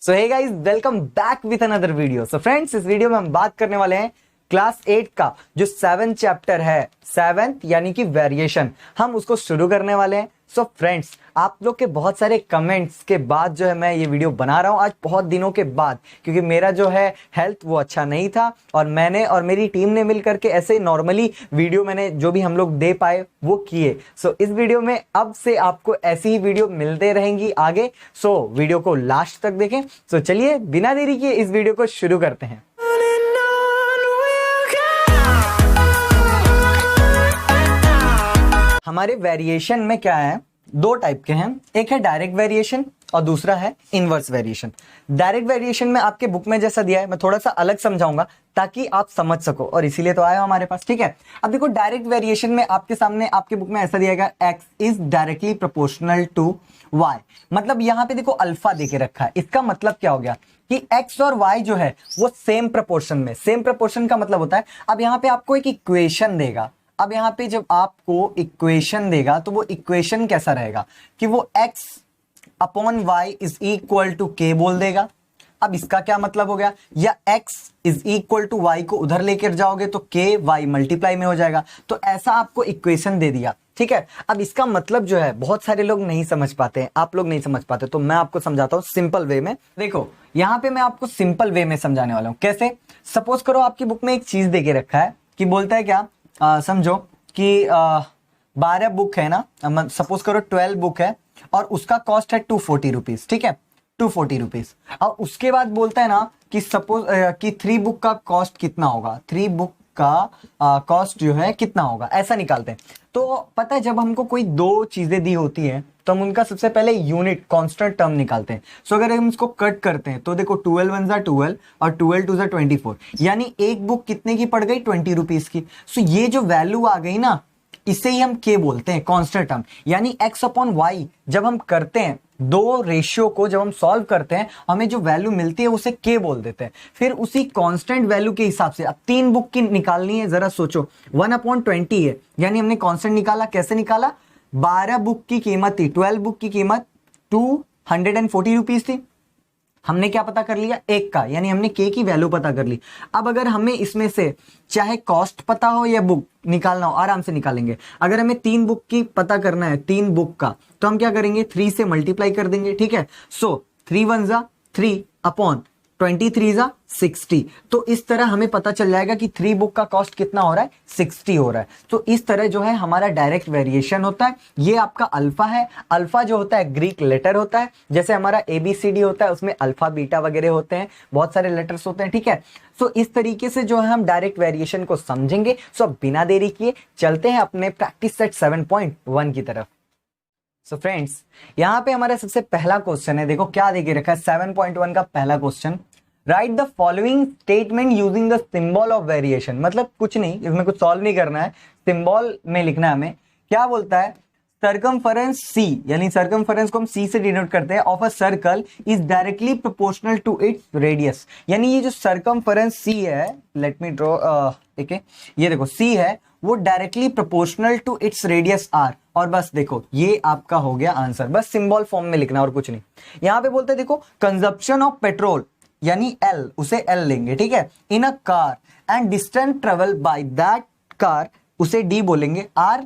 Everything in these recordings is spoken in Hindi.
So hey guys, welcome back with another video. So friends, इस वीडियो में हम बात करने वाले हैं क्लास 8 का जो 7th चैप्टर है, 7th यानी कि वेरिएशन, हम उसको शुरू करने वाले हैं। सो फ्रेंड्स, आप लोग के बहुत सारे कमेंट्स के बाद जो है मैं ये वीडियो बना रहा हूं आज बहुत दिनों के बाद, क्योंकि मेरा जो है हेल्थ वो अच्छा नहीं था और मैंने और मेरी टीम ने मिल करके ऐसे नॉर्मली वीडियो मैंने जो भी हम लोग दे पाए वो किए। सो इस वीडियो में अब से आपको ऐसी ही वीडियो मिलते रहेंगी आगे। सो वीडियो को लास्ट तक देखें। सो चलिए बिना देरी किए इस वीडियो को शुरू करते हैं। हमारे वेरिएशन में क्या है, दो टाइप के हैं, एक है डायरेक्ट वेरिएशन और दूसरा है इनवर्स वेरिएशन। डायरेक्ट वेरिएशन में आपके बुक में जैसा दिया है मैं थोड़ा सा अलग समझाऊंगा ताकि आप समझ सको, और इसीलिए तो आया हो हमारे पास। ठीक है, अब देखो डायरेक्ट वेरिएशन में आपके सामने आपके बुक में ऐसा दिया गया x is directly proportional to y। मतलब यहां पे देखो अल्फा देके रखा है, इसका मतलब क्या हो गया कि x और y जो है वो सेम प्रोपोर्शन में। सेम प्रोपोर्शन का मतलब होता है, अब यहां पे आपको एक इक्वेशन देगा। अब यहां पे जब आपको इक्वेशन देगा तो वो इक्वेशन कैसा रहेगा कि वो x upon y is equal to k बोल देगा। अब इसका क्या मतलब हो गया, या x is equal to y को उधर लेकर जाओगे तो k y मल्टीप्लाई में हो जाएगा। तो ऐसा आपको इक्वेशन दे दिया। ठीक है, अब इसका मतलब जो है बहुत सारे लोग नहीं समझ पाते हैं, आप लोग नहीं समझ पाते, तो मैं आपको समझाता हूं सिंपल वे में। देखो यहां पे मैं आपको सिंपल वे में समझाने वाला हूं। कैसे? सपोज करो आपकी बुक में एक चीज देके रखा है कि बोलता है क्या, समझो कि 12 बुक है ना, सपोज करो 12 बुक है और उसका कॉस्ट है 240 रुपीज। ठीक है, 240 रुपीज। और उसके बाद बोलता है ना कि सपोज कि 3 बुक का कॉस्ट कितना होगा, 3 बुक का कॉस्ट जो है कितना होगा, ऐसा निकालते हैं। तो पता है जब हमको कोई दो चीजें दी होती हैं तो हम उनका सबसे पहले यूनिट कांस्टेंट टर्म निकालते हैं। सो अगर हम इसको कट करते हैं तो देखो 12 वन जा 12 और 12 टू जा 24, यानी एक बुक कितने की पड़ गई, 20 रुपीज की। सो ये जो वैल्यू आ गई ना, इसे ही हम के बोलते हैं, कांस्टेंट टर्म। यानी x अपॉन वाई जब हम करते हैं, दो रेशियो को जब हम सॉल्व करते हैं, हमें जो वैल्यू मिलती है उसे k बोल देते हैं। फिर उसी कांस्टेंट वैल्यू के हिसाब से अब 3 बुक की निकालनी है, जरा सोचो 1/20 है, यानी हमने कांस्टेंट निकाला। कैसे निकाला? 12 बुक की कीमत थी, 12 बुक की कीमत 240 रुपीज थी। हमने क्या पता कर लिया, एक का, यानी हमने के की वैल्यू पता कर ली। अब अगर हमें इसमें से चाहे कॉस्ट पता हो या बुक निकालना हो, आराम से निकालेंगे। अगर हमें 3 बुक की पता करना है, 3 बुक का, तो हम क्या करेंगे, 3 से मल्टीप्लाई कर देंगे। ठीक है, सो 3 वन जा 3 अपॉन 23 जा 60। तो इस तरह हमें पता चल जाएगा कि 3 बुक का कॉस्ट कितना हो रहा है, 60 हो रहा है। तो इस तरह जो है हमारा डायरेक्ट वेरिएशन होता है। ये आपका अल्फा है। अल्फा जो होता है ग्रीक लेटर होता है, जैसे हमारा ABCD होता है उसमें अल्फा बीटा वगैरह होते हैं, बहुत सारे लेटर्स होते हैं। ठीक है, सो इस तरीके से जो है हम डायरेक्ट वेरिएशन को समझेंगे। सो बिना देरी किए चलते हैं अपने प्रैक्टिस सेट 7.1 की तरफ। सो फ्रेंड्स, यहां पे हमारा सबसे पहला क्वेश्चन है, देखो क्या देके रखा है 7.1 का पहला question. Right the following statement using the symbol of variation. मतलब कुछ नहीं, इसमें कुछ सॉल्व नहीं करना है, सिंबल में लिखना है हमें। क्या बोलता है, सर्कमफरेंस C, यानी सर्कमफरेंस को हम C से डिनोट करते हैं, of a circle is directly proportional to its radius. यानी ये जो सर्कमफरेंस C है, लेट मी ड्रॉ, ठीक है, ये देखो C है, वो directly proportional to its radius R। और बस देखो ये आपका हो गया आंसर, बस सिंबल फॉर्म में लिखना और कुछ नहीं। यहां पे बोलते हैं देखो कंजप्शन ऑफ पेट्रोल, यानी L, उसे L लेंगे। ठीक है, in a car and distance travel by that car, उसे D बोलेंगे। R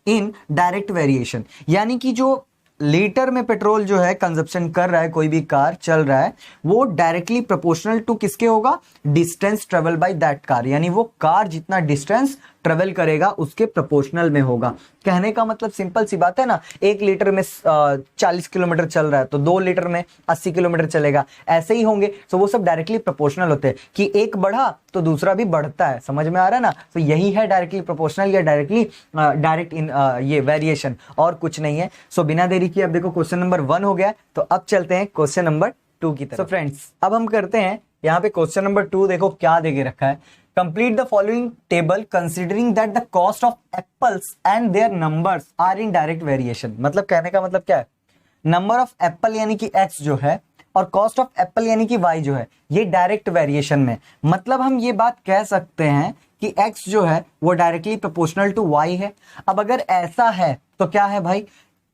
इन डायरेक्ट वेरिएशन, यानी कि जो लीटर में पेट्रोल जो है कंजप्शन कर रहा है, कोई भी कार चल रहा है, वो डायरेक्टली प्रोपोर्शनल टू किसके होगा, distance travel by that car, यानी वो कार जितना डिस्टेंस ट्रेवल करेगा उसके प्रोपोर्शनल में होगा। कहने का मतलब सिंपल सी बात है ना, 1 लीटर में 40 किलोमीटर चल रहा है तो 2 लीटर में 80 किलोमीटर चलेगा, ऐसे ही होंगे। तो वो सब डायरेक्टली प्रोपोर्शनल होते हैं कि एक बढ़ा तो दूसरा भी बढ़ता है। समझ में आ रहा है ना? तो यही है डायरेक्टली प्रोपोर्शनल या डायरेक्ट इन ये वेरिएशन, और कुछ नहीं है। सो बिना देरी किए अब देखो क्वेश्चन नंबर 1 हो गया, तो अब चलते हैं क्वेश्चन नंबर 2 की तरफ। सो फ्रेंड्स, अब हम करते हैं यहाँ पे क्वेश्चन नंबर 2। देखो क्या देके रखा है, complete the following table considering that the cost of apples and their numbers are in direct variation। मतलब कहने का मतलब क्या है, नंबर ऑफ एप्पल यानी कि x जो है और कॉस्ट ऑफ एप्पल यानी कि y जो है, ये डायरेक्ट वेरिएशन में। मतलब हम ये बात कह सकते हैं कि x जो है वो डायरेक्टली प्रोपोर्शनल टू y है। अब अगर ऐसा है तो क्या है भाई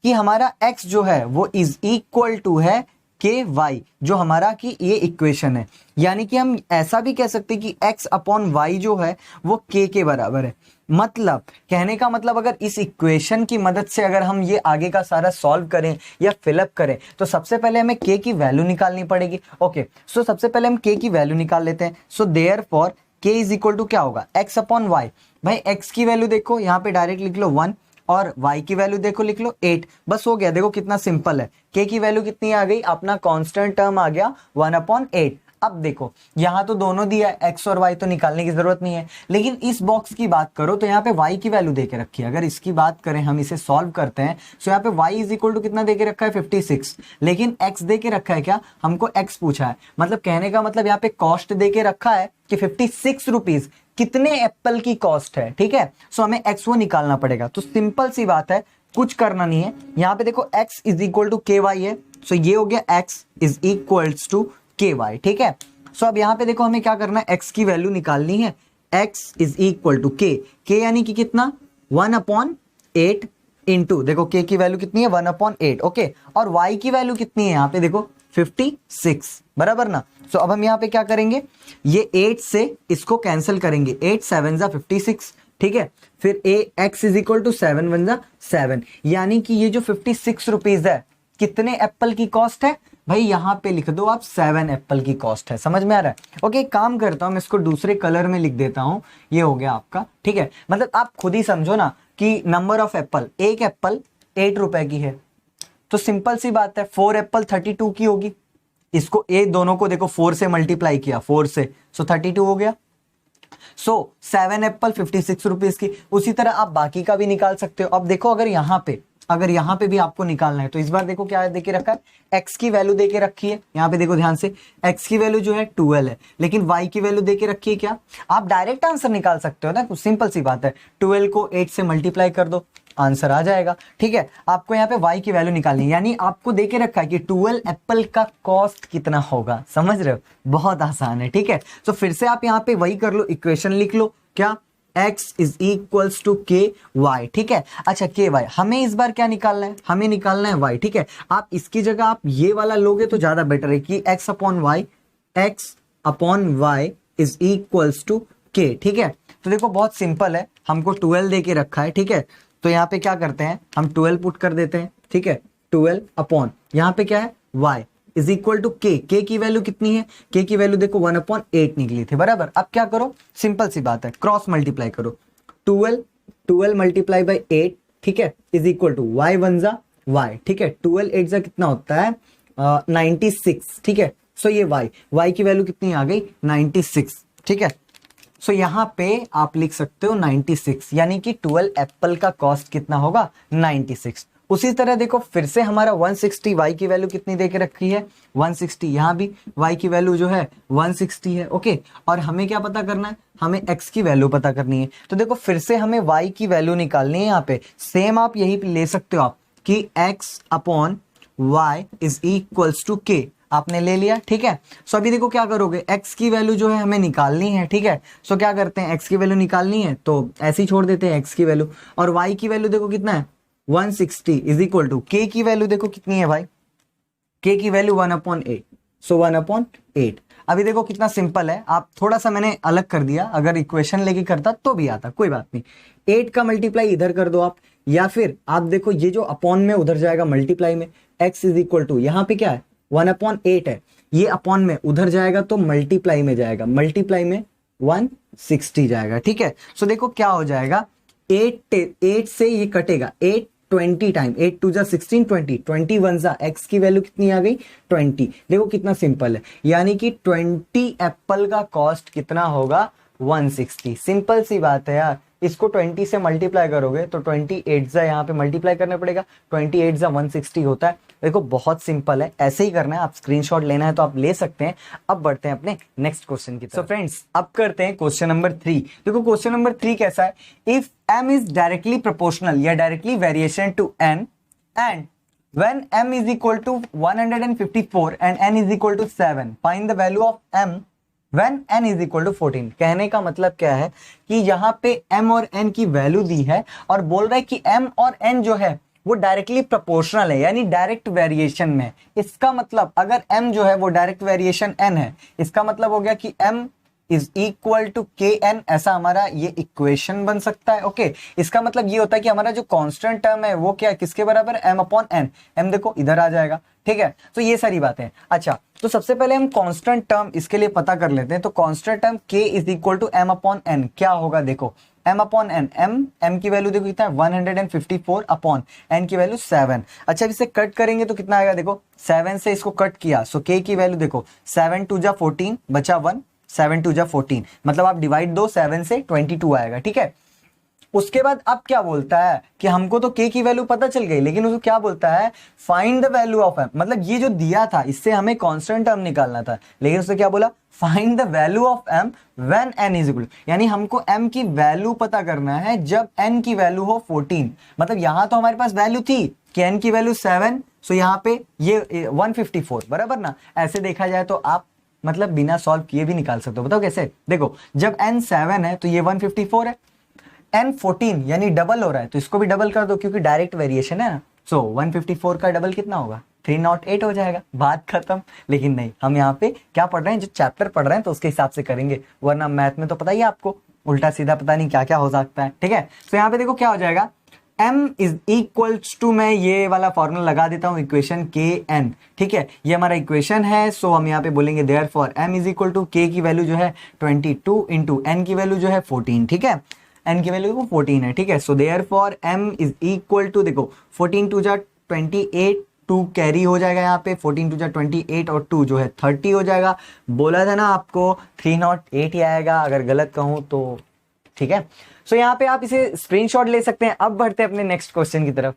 कि हमारा x जो है वो इज इक्वल टू है के वाई जो हमारा कि ये इक्वेशन है, यानी कि हम ऐसा भी कह सकते हैं कि x अपॉन वाई जो है वो k के बराबर है। मतलब कहने का मतलब अगर इस इक्वेशन की मदद से अगर हम ये आगे का सारा सॉल्व करें या फिलअप करें तो सबसे पहले हमें k की वैल्यू निकालनी पड़ेगी। ओके, सो सबसे पहले हम k की वैल्यू निकाल लेते हैं। So therefore k is equal to क्या होगा, x अपॉन वाई। भाई x की वैल्यू देखो यहाँ पे डायरेक्ट लिख लो 1 और y की वैल्यू देखो लिख लो 8, बस हो गया। देखो कितना सिंपल है, k की वैल्यू कितनी आ गई, अपना कांस्टेंट टर्म आ गया 1/8। अब देखो यहाँ तो दोनों दिया है, x और y तो निकालने की जरूरत नहीं है, लेकिन इस बॉक्स की बात करो तो यहाँ पे y की वैल्यू देके रखी है। अगर इसकी बात करें, हम इसे सॉल्व करते हैं, तो यहाँ पे y इज इक्वल टू कितना देके रखा है 56, लेकिन x देके रखा है क्या, हमको x पूछा है। मतलब कहने का मतलब यहाँ पे कॉस्ट देके रखा है कि 56 रुपीज कितने एप्पल की कॉस्ट है, ठीक है। सो हमें x वो निकालना पड़ेगा। तो सिंपल सी बात है, कुछ करना नहीं है। यहाँ पे देखो x इज इक्वल टू के वाई है, सो ये हो गया x इज इक्वल्स टू के वाई, ठीक है। सो अब यहाँ पे देखो हमें क्या करना है, x की वैल्यू निकालनी है। x इज इक्वल टू के यानी कि कितना 1/8 इंटू, देखो k की वैल्यू कितनी है 1/8, ओके। और y की वैल्यू कितनी है यहाँ पे देखो 56, बराबर ना। सो अब हम यहाँ पे क्या करेंगे, ये 8 से इसको कैंसिल करेंगे, 8 7 जा 56, ठीक है। फिर x इज इक्वल टू 7 1 जा 7, यानी कि ये जो 56 रुपीज है कितने एप्पल की कॉस्ट है, भाई यहाँ पे लिख दो आप 7 एप्पल की कॉस्ट है। समझ में आ रहा है। ओके, एक काम करता हूँ, मैं इसको दूसरे कलर में लिख देता हूँ, ये हो गया आपका, ठीक है। मतलब आप खुद ही समझो ना कि नंबर ऑफ एप्पल, एक एप्पल 8 रुपए की है, तो सिंपल सी बात है 4 एप्पल 32 की होगी। इसको ए दोनों को देखो 4 से मल्टीप्लाई किया, 4 से, सो 32 हो गया। सो 7 एप्पल 56 रुपीज की। उसी तरह आप बाकी का भी निकाल सकते हो। अब देखो अगर यहाँ पे भी आपको निकालना है तो इस बार देखो क्या देके रखा है, x की वैल्यू देके रखी है। यहाँ पे देखो ध्यान से, x की वैल्यू जो है 12 है, लेकिन y की वैल्यू देके रखी है क्या, आप डायरेक्ट आंसर निकाल सकते हो ना, कुछ सिंपल सी बात है। 12 को 8 से मल्टीप्लाई कर दो, आंसर आ जाएगा, ठीक है। आपको यहाँ पे y की वैल्यू निकालनी है, यानी आपको देके रखा है कि 12 एप्पल का कॉस्ट कितना होगा। समझ रहे हो, बहुत आसान है, ठीक है। तो फिर से आप यहाँ पे वही कर लो, इक्वेशन लिख लो, क्या x इज इक्वल्स टू के वाई, ठीक है। अच्छा के वाई, हमें इस बार क्या निकालना है, हमें निकालना है y, ठीक है। आप इसकी जगह आप ये वाला लोगे तो ज्यादा बेटर है कि x upon Y is equals to K, ठीक है। तो देखो बहुत सिंपल है, हमको 12 दे के रखा है, ठीक है। तो यहाँ पे क्या करते हैं, हम 12 पुट कर देते हैं, ठीक है। 12 अपॉन यहाँ पे क्या है y इज इक्वल टू के की वैल्यू कितनी है, के की वैल्यू देखो 1/8 निकली थी, बराबर। अब क्या करो, सिंपल सी बात है, क्रॉस मल्टीप्लाई करो, 12 मल्टीप्लाई बाई 8, ठीक है, इज इक्वल टू y 1 जा y, ठीक है। 12 8 जा कितना होता है 96, ठीक है। सो ये y की वैल्यू कितनी आ गई 96, ठीक है। सो यहाँ पे आप लिख सकते हो 96, यानी कि 12 एप्पल का कॉस्ट कितना होगा 96। उसी तरह देखो फिर से हमारा 160, y की वैल्यू कितनी देके रखी है 160, यहाँ भी y की वैल्यू जो है 160 है, ओके। और हमें क्या पता करना है, हमें x की वैल्यू पता करनी है। तो देखो फिर से हमें y की वैल्यू निकालनी है। यहाँ पे सेम आप यही ले सकते हो आप कि x upon Y is equals to K, आपने ले लिया, ठीक है। सो अभी देखो क्या करोगे, x की वैल्यू जो है हमें निकालनी है, ठीक है। सो क्या करते हैं, x की वैल्यू निकालनी है तो ऐसे ही छोड़ देते हैं x की वैल्यू, और y की वैल्यू देखो कितना है 160 इज इक्वल टू k की वैल्यू देखो कितनी है भाई, k की वैल्यू 1/8, सो 1/8। अभी देखो कितना सिंपल है, आप थोड़ा सा मैंने अलग कर दिया, अगर इक्वेशन लेके करता तो भी आता, कोई बात नहीं। 8 का मल्टीप्लाई इधर कर दो आप, या फिर आप देखो ये जो अपॉन में उधर जाएगा मल्टीप्लाई में, x इज इक्वल टू यहाँ पे क्या है 1/8 है, ये अपॉन में उधर जाएगा तो मल्टीप्लाई में जाएगा, मल्टीप्लाई में 160 जाएगा, ठीक है। सो देखो क्या हो जाएगा, 8 से ये कटेगा, 8 20 टाइम, 8 2 जा 16, 20 1 जा, x की वैल्यू कितनी आ गई 20। देखो कितना सिंपल है, यानी कि 20 एप्पल का कॉस्ट कितना होगा 160। सिंपल सी बात है यार, इसको 20 से मल्टीप्लाई करोगे तो 28 जा यहाँ पे मल्टीप्लाई करना पड़ेगा, 28 जा 160 होता है। देखो बहुत सिंपल है, ऐसे ही करना है। आप स्क्रीनशॉट लेना है तो आप ले सकते हैं। अब बढ़ते हैं अपने नेक्स्ट क्वेश्चन की तरफ। सो फ्रेंड्स अब करते हैं क्वेश्चन नंबर 3। देखो क्वेश्चन नंबर 3 कैसा है, if m is directly proportional या directly variation to n and when m is equal to 154 and n is equal to 7, find the value of m when n is equal to 14। कहने का मतलब क्या है कि यहाँ पे m और n की वैल्यू दी है और बोल रहा है कि m और n जो है वो डायरेक्टली प्रोपोर्शनल है, यानी डायरेक्ट वेरिएशन में। इसका मतलब अगर m जो है वो डायरेक्ट वेरिएशन n है, इसका मतलब हो गया कि m is equal to K N, ऐसा हमारा ये इक्वेशन बन सकता है। ओके, इसका मतलब ये होता है कि हमारा जो कांस्टेंट टर्म है वो क्या है, किसके बराबर है, m अपॉन n। m देखो इधर आ जाएगा, ठीक है। तो ये सारी बातें। अच्छा, तो सबसे पहले हम कांस्टेंट टर्म इसके लिए पता कर लेते हैं। तो constant term k is equal to m upon n क्या होगा, देखो m अपॉन n, m की वैल्यू देखो कितना है 154 अपॉन n की वैल्यू 7। अच्छा, इसे कट करेंगे तो कितना आएगा, देखो 7 से इसको कट किया, सो k की वैल्यू देखो 7 2 जा 14 बचा 1, 7 2 जा 14, मतलब आप डिवाइड दो 7 से 22 आएगा, ठीक है। उसके बाद अब क्या बोलता है कि हमको तो k की वैल्यू पता चल गई, लेकिन उसको क्या बोलता है, find the value of m। मतलब ये जो दिया था इससे हमें कांस्टेंट टर्म निकालना था, लेकिन उसने क्या बोला, find the value of m when n is equal, यानी हमको m की वैल्यू पता करना है जब n की वैल्यू हो 14। मतलब यहां तो हमारे पास वैल्यू थी कि n की वैल्यू 7, सो यहाँ पे ये 154 बराबर ना। ऐसे देखा जाए तो आप मतलब बिना सॉल्व किए भी निकाल सकते हो। बताओ कैसे, देखो जब n 7 है तो ये 154 है, n 14 यानी डबल हो रहा है तो इसको भी डबल कर दो क्योंकि डायरेक्ट वेरिएशन है ना। सो 154 का डबल कितना होगा, 308 हो जाएगा, बात खत्म। लेकिन नहीं, हम यहाँ पे क्या पढ़ रहे हैं, जो चैप्टर पढ़ रहे हैं तो उसके हिसाब से करेंगे, वरना मैथ में तो पता ही है आपको उल्टा सीधा पता नहीं क्या क्या हो सकता है, ठीक है। तो यहाँ पे देखो क्या हो जाएगा, m इज इक्वल्स टू, मैं ये वाला फॉर्मूला लगा देता हूं, इक्वेशन के n, ठीक है, ये हमारा इक्वेशन है। सो हम यहाँ पे बोलेंगे therefore m is equal to k की वैल्यू जो है 22 इंटू n की वैल्यू जो है 14, ठीक है, n की वैल्यू 14 है, ठीक है। So therefore m is equal to, देखो 14 2 जा 28, 2 कैरी हो जाएगा यहाँ पे, 14 2 जा 28 और 2 जो है 30 हो जाएगा। बोला था ना आपको 308 ही आएगा, अगर गलत कहूं तो, ठीक है। सो यहाँ पे आप इसे स्क्रीनशॉट ले सकते हैं। अब बढ़ते हैं अपने नेक्स्ट क्वेश्चन की तरफ।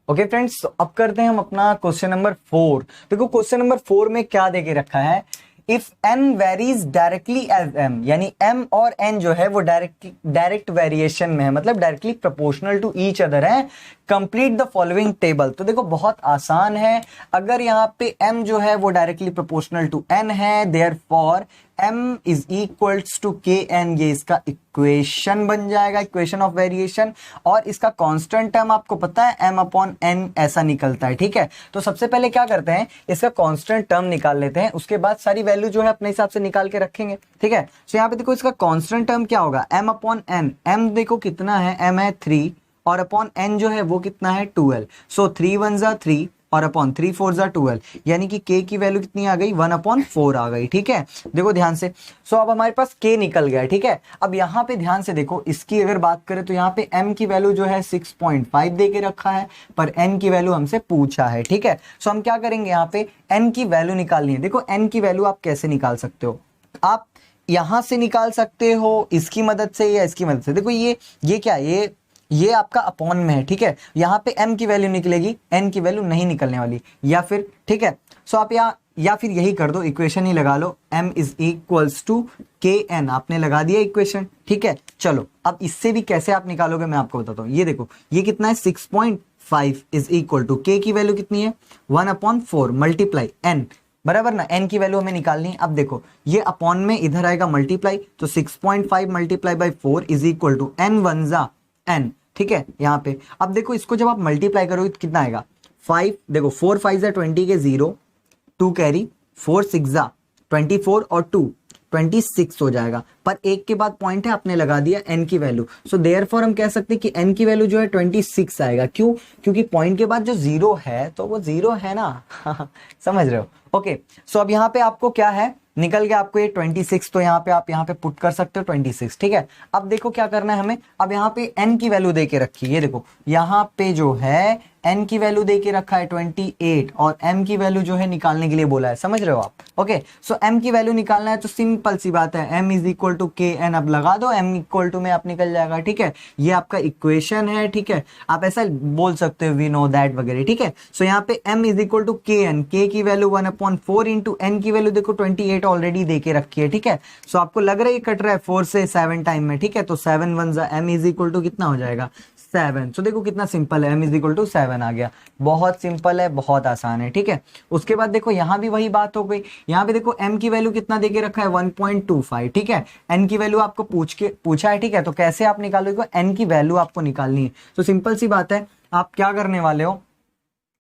ओके फ्रेंड्स, अब करते हैं हम अपना क्वेश्चन नंबर 4। देखो क्वेश्चन नंबर 4 में क्या देके रखा है, if n varies directly as m, यानी m और n जो है वो डायरेक्ट वेरिएशन में है, मतलब directly proportional to each other है, कंप्लीट द फॉलोइंग टेबल। तो देखो बहुत आसान है, अगर यहाँ पे m जो है वो डायरेक्टली प्रोपोर्शनल टू n है, therefore m is equals to K N, ये इसका इक्वेशन बन जाएगा, इक्वेशन ऑफ वेरिएशन। और इसका कांस्टेंट टर्म आपको पता है m अपॉन n ऐसा निकलता है, ठीक है। तो सबसे पहले क्या करते हैं, इसका कांस्टेंट टर्म निकाल लेते हैं, उसके बाद सारी वैल्यू जो है अपने हिसाब से निकाल के रखेंगे, ठीक है। सो यहाँ पे देखो इसका कांस्टेंट टर्म क्या होगा, m अपॉन n, m देखो कितना है, m है 3 और अपॉन n जो है वो कितना है 12। सो 3 1 जा 3 और अपॉन 3 4 जा 12, यानी कि k की वैल्यू कितनी आ गई, 1 अपॉन 4 आ गई, ठीक है। देखो ध्यान से, सो अब हमारे पास k निकल गया, ठीक है। अब यहाँ पे ध्यान से देखो, इसकी अगर बात करें तो यहाँ पे m की वैल्यू जो है 6.5 दे के रखा है, पर n की वैल्यू हमसे पूछा है, ठीक है। सो हम क्या करेंगे, यहाँ पे n की वैल्यू निकालनी है। देखो n की वैल्यू आप कैसे निकाल सकते हो, आप यहां से निकाल सकते हो इसकी मदद से या इसकी मदद से। देखो ये क्या, ये आपका अपॉन में है, ठीक है। यहाँ पे m की वैल्यू निकलेगी, n की वैल्यू नहीं निकलने वाली, या फिर, ठीक है। सो आप यहाँ या फिर यही कर दो, इक्वेशन ही लगा लो, m is equals to K N, आपने लगा दिया इक्वेशन, ठीक है। चलो अब इससे भी कैसे आप निकालोगे मैं आपको बताता हूँ। ये देखो ये कितना है 6.5 इज इक्वल टू k की वैल्यू कितनी है 1 अपॉन 4 मल्टीप्लाई n, बराबर ना, n की वैल्यू हमें निकालनी है। अब देखो ये अपॉन में इधर आएगा मल्टीप्लाई, तो 6.5 multiply by 4 is equal to n 1 जा n, ठीक है। यहाँ पे अब देखो इसको जब आप मल्टीप्लाई करोगे तो कितना आएगा 5, देखो 4 5 जा 20 के 0, 2 कैरी, 4 6 जा 24 और 2 26 हो जाएगा, पर एक के बाद पॉइंट है, आपने लगा दिया n की वैल्यू। सो देयरफॉर हम कह सकते हैं कि n की वैल्यू जो है 26 आएगा। क्यों, क्योंकि पॉइंट के बाद जो 0 है तो वो 0 है ना समझ रहे हो। ओके, सो अब यहाँ पे आपको क्या है, निकल गया आपको ये 26, तो यहाँ पे आप यहाँ पे पुट कर सकते हो 26, ठीक है। अब देखो क्या करना है हमें, अब यहाँ पे n की वैल्यू दे के रखी है, ये देखो यहाँ पे जो है n की वैल्यू दे के रखा है 28 और m की वैल्यू जो है निकालने के लिए बोला है, समझ रहे हो आप। ओके, सो m की वैल्यू निकालना है तो सिंपल सी बात है, m is equal to K N, अब लगा दो, m इक्वल टू में आप निकल जाएगा, ठीक है। ये आपका इक्वेशन है, ठीक है, आप ऐसा बोल सकते हो वी नो दैट वगैरह, ठीक है। सो यहाँ पे m is equal to K N, k की वैल्यू 1 अपॉन 4 इंटू n की वैल्यू देखो 28 ऑलरेडी दे के रखी है, ठीक है। सो आपको लग रहा है कट रहा है 4 से 7 टाइम में, ठीक है। तो 7 1 जा m इज इक्वल टू कितना हो जाएगा 7। सो देखो कितना सिंपल है, m इज इक्वल टू 7 आ गया, बहुत सिंपल है, बहुत आसान है, ठीक है। उसके बाद देखो यहाँ भी वही बात हो गई, यहाँ पे देखो m की वैल्यू कितना देके रखा है 1.25, ठीक है। n की वैल्यू आपको पूछा है, ठीक है, तो कैसे आप निकालोगे, n की वैल्यू आपको निकालनी है। तो सिंपल सी बात है, आप क्या करने वाले हो,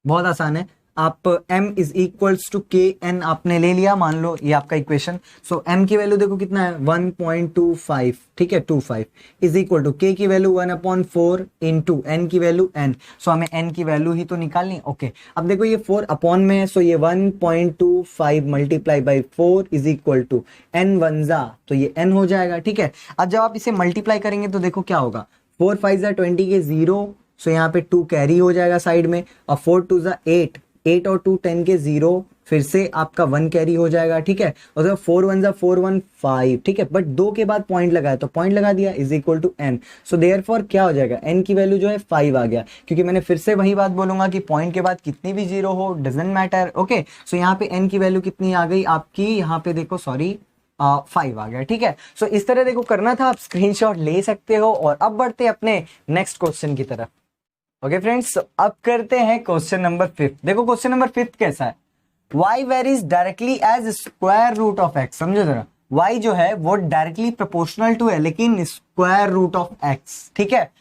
बहुत आसान है। आप m is equals to K N आपने ले लिया, मान लो ये आपका इक्वेशन। सो m की वैल्यू देखो कितना है 1.25, ठीक है 25 इज इक्वल टू k की वैल्यू 1/4 इंटू n की वैल्यू n। सो हमें n की वैल्यू ही तो निकालनी। ओके अब देखो ये 4 अपॉन में है, सो ये 1.25 multiply by 4 is equal to n one जा, तो ये n हो जाएगा, ठीक है। अब जब आप इसे मल्टीप्लाई करेंगे तो देखो क्या होगा, 4 5 जा 20 के 0, सो यहाँ पे 2 कैरी हो जाएगा साइड में, और 4 2 जा 8, 8 और 2 10 के 0, फिर से आपका 1 कैरी हो जाएगा, ठीक है। और जब 4 1 जा 4 1 5, ठीक है, बट 2 के बाद पॉइंट लगाया तो पॉइंट लगा दिया is equal to n। So therefore क्या हो जाएगा, n की वैल्यू जो है 5 आ गया, क्योंकि मैंने फिर से वही बात बोलूंगा कि पॉइंट के बाद कितनी भी जीरो हो डजेंट मैटर। ओके सो यहाँ पे n की वैल्यू कितनी आ गई आपकी, यहाँ पे देखो सॉरी 5 आ गया, ठीक है। सो इस तरह देखो करना था, आप स्क्रीनशॉट ले सकते हो। और अब बढ़ते अपने नेक्स्ट क्वेश्चन की तरफ। ओके फ्रेंड्स, अब करते हैं क्वेश्चन नंबर 5। देखो क्वेश्चन नंबर 5 कैसा है, y varies directly as square root of x। समझो जरा, y जो है वो डायरेक्टली प्रोपोर्शनल टू है लेकिन स्क्वायर रूट ऑफ x, ठीक है।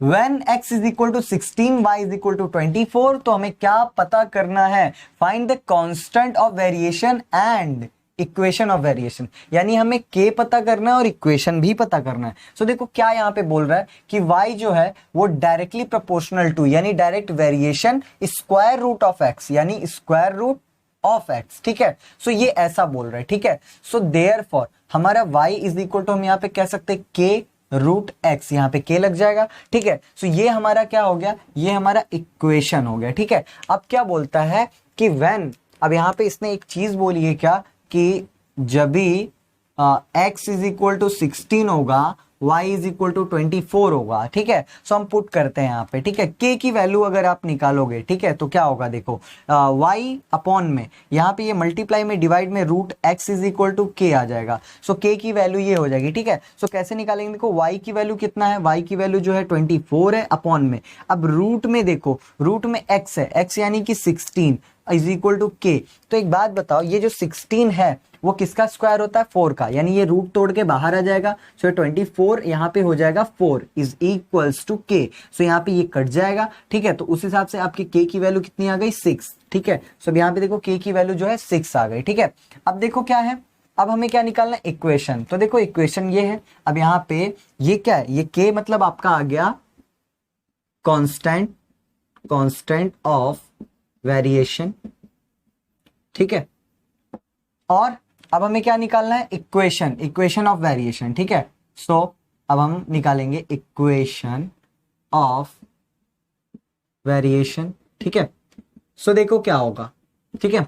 When x is equal to 16, y is equal to 24, तो हमें क्या पता करना है, find the constant of variation and equation of variation. यानी हमें k पता करना है और इक्वेशन भी पता करना है। सो देखो क्या यहाँ पे बोल रहा है कि y जो है वो डायरेक्टली प्रोपोर्शनल टू, यानी direct variation square root of x, यानी स्क्वायर रूट ऑफ x, ठीक है। सो ये ऐसा बोल रहा है, ठीक है। सो देयरफॉर हमारा y इज इक्वल टू हम यहाँ पे कह सकते हैं k रूट x, यहाँ पे k लग जाएगा, ठीक है। सो ये हमारा क्या हो गया, ये हमारा इक्वेशन हो गया, ठीक है। अब क्या बोलता है कि व्हेन, अब यहाँ पे इसने एक चीज बोली है क्या, कि जब भी x इज इक्वल टू 16 होगा, y इज इक्वल टू 24 होगा, ठीक है। सो हम पुट करते हैं यहाँ पे, ठीक है। k की वैल्यू अगर आप निकालोगे, ठीक है, तो क्या होगा देखो, y अपॉन में यहाँ पे ये मल्टीप्लाई में डिवाइड में root x is equal to k आ जाएगा। सो k की वैल्यू ये हो जाएगी, ठीक है। सो कैसे निकालेंगे, देखो y की वैल्यू कितना है, y की वैल्यू जो है 24 है अपॉन में, अब रूट में देखो, रूट में x है, x यानी कि 16 इज इक्वल टू k। तो एक बात बताओ, ये जो 16 है वो किसका स्क्वायर होता है, 4 का, यानी ये रूट तोड़ के बाहर आ जाएगा। सो 24 यहाँ पे हो जाएगा 4 इज इक्वल्स टू k। सो यहाँ पे ये कट जाएगा, ठीक है। तो उस हिसाब से आपकी k की वैल्यू कितनी आ गई, 6, ठीक है। सो यहाँ पे देखो k की वैल्यू जो है 6 आ गई, ठीक है। अब देखो क्या है, अब हमें क्या निकालना है, इक्वेशन। तो देखो इक्वेशन ये है, अब यहाँ पे ये क्या है, ये k मतलब आपका आ गया कांस्टेंट ऑफ वेरिएशन, ठीक है। और अब हमें क्या निकालना है, इक्वेशन ऑफ वेरिएशन, ठीक है। सो अब हम निकालेंगे इक्वेशन ऑफ वेरिएशन, ठीक है। सो देखो क्या होगा, ठीक है।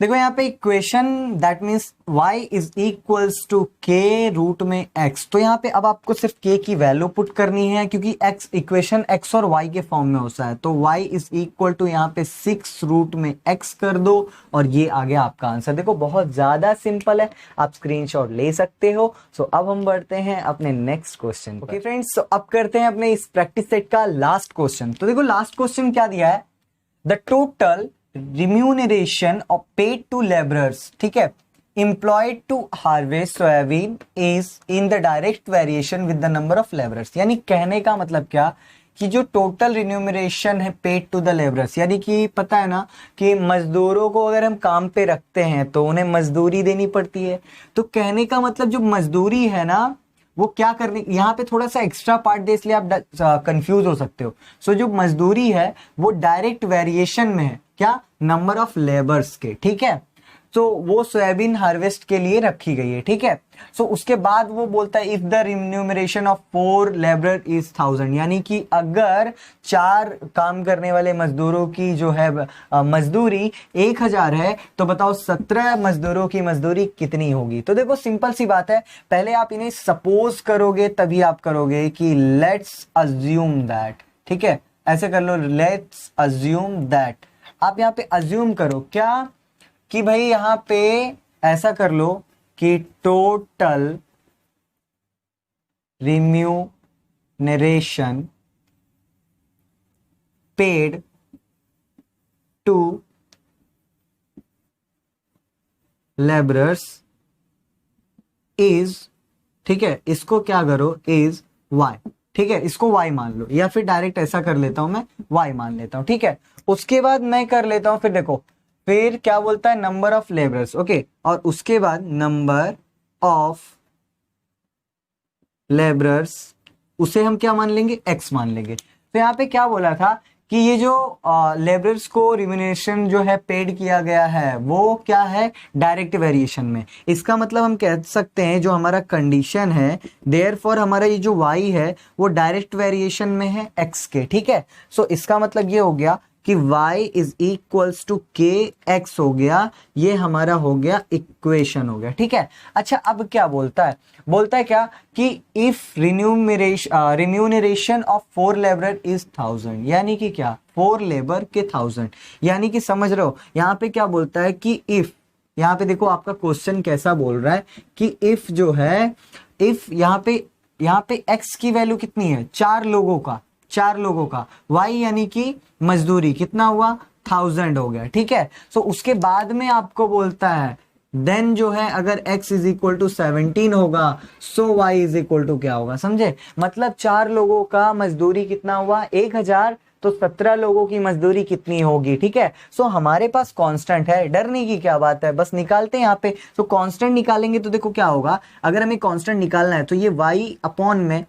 देखो यहाँ पे equation that means y is equals to k root में x। तो यहाँ पे अब आपको सिर्फ k की वैल्यू पुट करनी है, क्योंकि x इक्वेशन x और y के फॉर्म में होता है। तो y इज इक्वल टू यहाँ पे 6 रूट में x कर दो, और ये आ गया आपका आंसर। देखो बहुत ज्यादा सिंपल है, आप स्क्रीनशॉट ले सकते हो। सो अब हम बढ़ते हैं अपने नेक्स्ट क्वेश्चन। ओके फ्रेंड्स, अब करते हैं अपने इस प्रैक्टिस सेट का लास्ट क्वेश्चन। तो देखो लास्ट क्वेश्चन क्या दिया है, the total remuneration of paid to laborers, ठीक है, employed to harvest soybean is in the direct variation with the number of laborers। यानी कहने का मतलब क्या, कि जो टोटल रिन्यूमरेशन है पेड टू द लेबरर्स, यानी कि पता है ना कि मजदूरों को अगर हम काम पे रखते हैं तो उन्हें मजदूरी देनी पड़ती है। तो कहने का मतलब जो मजदूरी है ना, वो क्या करने, यहाँ पे थोड़ा सा एक्स्ट्रा पार्ट दे इसलिए आप कंफ्यूज हो सकते हो। सो जो मजदूरी है वो डायरेक्ट वेरिएशन में है, क्या, नंबर ऑफ लेबर्स के, ठीक है। तो वो सोयाबीन हार्वेस्ट के लिए रखी गई है, ठीक है। सो उसके बाद वो बोलता है if the remuneration of 4 labour is 1000, यानी कि अगर 4 काम करने वाले मजदूरों की जो है मजदूरी 1000 है, तो बताओ 17 मजदूरों की मजदूरी कितनी होगी। तो देखो सिंपल सी बात है, पहले आप इन्हें सपोज करोगे तभी आप करोगे कि लेट्स अज्यूम दैट, ठीक है, ऐसे कर लो, लेट्स अज्यूम दैट। आप यहाँ पे अज्यूम करो क्या, कि भाई यहां पे ऐसा कर लो कि total remuneration paid to labourers is, ठीक है, इसको क्या करो, इज y, ठीक है, इसको y मान लो, या फिर डायरेक्ट ऐसा कर लेता हूं मैं, y मान लेता हूं। ठीक है, उसके बाद मैं कर लेता हूं, फिर देखो फिर क्या बोलता है, नंबर ऑफ लेबरर्स। ओके, और उसके बाद नंबर ऑफ लेबरर्स, उसे हम क्या मान लेंगे, x मान लेंगे। तो यहाँ पे क्या बोला था कि ये जो लेबरर्स को रिम्यूनरेशन जो है पेड किया गया है वो क्या है, डायरेक्ट वेरिएशन में। इसका मतलब हम कह सकते हैं जो हमारा कंडीशन है, देयरफॉर हमारा ये जो y है वो डायरेक्ट वेरिएशन में है x के। ठीक है, सो इसका मतलब ये हो गया कि y इज इक्वल्स टू के एक्स हो गया, ये हमारा हो गया इक्वेशन हो गया। ठीक है, अच्छा अब क्या बोलता है, बोलता है क्या कि if remuneration of 4 labour is 1000, यानी कि क्या 4 लेबर के 1000, यानी कि समझ रहे हो यहाँ पे क्या बोलता है कि इफ, यहाँ पे देखो आपका क्वेश्चन कैसा बोल रहा है कि इफ जो है, इफ यहाँ पे x की वैल्यू कितनी है, 4 लोगों का y यानी कि मजदूरी कितना हुआ, 1000 हो गया। ठीक है, सो उसके बाद में आपको बोलता है देन जो है अगर x इज इक्वल टू 17 होगा सो y इज इक्वल टू क्या होगा, समझे। मतलब 4 लोगों का मजदूरी कितना हुआ 1000, तो 17 लोगों की मजदूरी कितनी होगी। ठीक है, सो हमारे पास कांस्टेंट है, डरने की क्या बात है, बस निकालते हैं यहाँ पे। तो कांस्टेंट निकालेंगे तो देखो क्या होगा, अगर हमें कांस्टेंट निकालना है तो ये y अपॉन में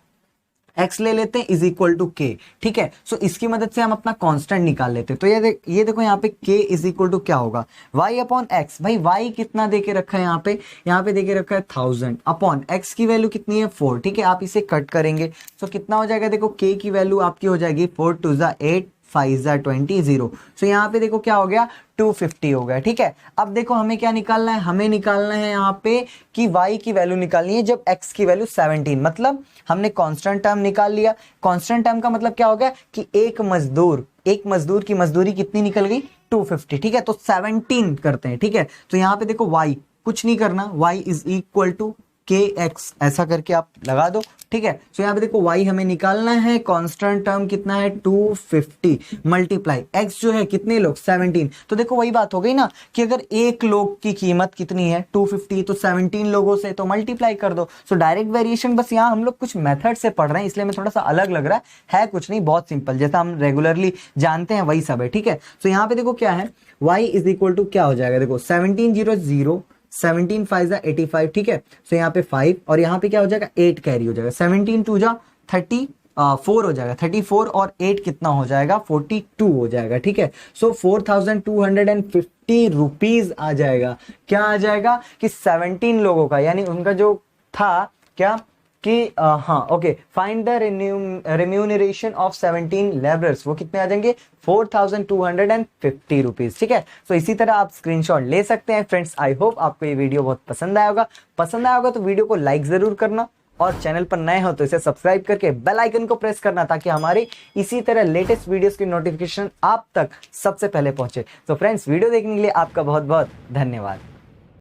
x ले लेते हैं इज इक्वल टू के। ठीक है, सो इसकी मदद से हम अपना कांस्टेंट निकाल लेते हैं। तो ये देखो यहाँ पे k इज इक्वल टू क्या होगा, y अपॉन x। भाई y कितना देके रखा है यहाँ पे देके रखा है 1000 अपॉन x की वैल्यू कितनी है 4। ठीक है, आप इसे कट करेंगे तो कितना हो जाएगा, देखो k की वैल्यू आपकी हो जाएगी 4 2 8 5 20 0। सो यहाँ पे देखो क्या हो गया 250 हो गया। ठीक है, अब देखो हमें क्या निकालना है, हमें निकालना है यहाँ पे कि y की वैल्यू निकालनी है जब x की वैल्यू 17, मतलब हमने कांस्टेंट टर्म निकाल लिया। कांस्टेंट टर्म का मतलब क्या हो गया कि एक मजदूर की मजदूरी कितनी निकल गई 250। ठीक है, तो 17 करते हैं। ठीक है, तो यहाँ पे देखो y कुछ नहीं करना, y इज इक्वल टू के एक्स, ऐसा करके आप लगा दो। ठीक है, तो यहाँ पे देखो y हमें निकालना है, कांस्टेंट टर्म कितना है 250 मल्टीप्लाई x जो है कितने लोग 17। तो देखो वही बात हो गई ना कि अगर एक लोग की कीमत कितनी है 250, तो 17 लोगों से तो मल्टीप्लाई कर दो। सो डायरेक्ट वेरिएशन बस यहाँ हम लोग कुछ मेथड से पढ़ रहे हैं इसलिए मैं थोड़ा सा अलग लग रहा है कुछ नहीं, बहुत सिंपल, जैसा हम रेगुलरली जानते हैं वही सब है। ठीक है, तो यहाँ पे देखो क्या है, y इज इक्वल टू क्या हो जाएगा, देखो 17 0 0 17 5 85। ठीक है, सो यहाँ पे 5 और यहाँ पे क्या हो जाएगा 8 कैरी हो जाएगा, 17 2 जा 34 हो जाएगा, 34 और 8 कितना हो जाएगा 42 हो जाएगा। ठीक है, सो 4250 रुपीज आ जाएगा। क्या आ जाएगा कि 17 लोगों का, यानी उनका जो था क्या कि हाँ okay, find the remuneration of 17 labourers, वो कितने आ जाएंगे 4250 रुपीज। ठीक है, तो इसी तरह आप स्क्रीनशॉट ले सकते हैं। फ्रेंड्स, आई होप आपको ये वीडियो बहुत पसंद आया होगा तो वीडियो को लाइक जरूर करना और चैनल पर नए हो तो इसे सब्सक्राइब करके बेल आइकन को प्रेस करना ताकि हमारे इसी तरह लेटेस्ट वीडियोस की नोटिफिकेशन आप तक सबसे पहले पहुंचे। तो फ्रेंड्स, वीडियो देखने के लिए आपका बहुत बहुत धन्यवाद।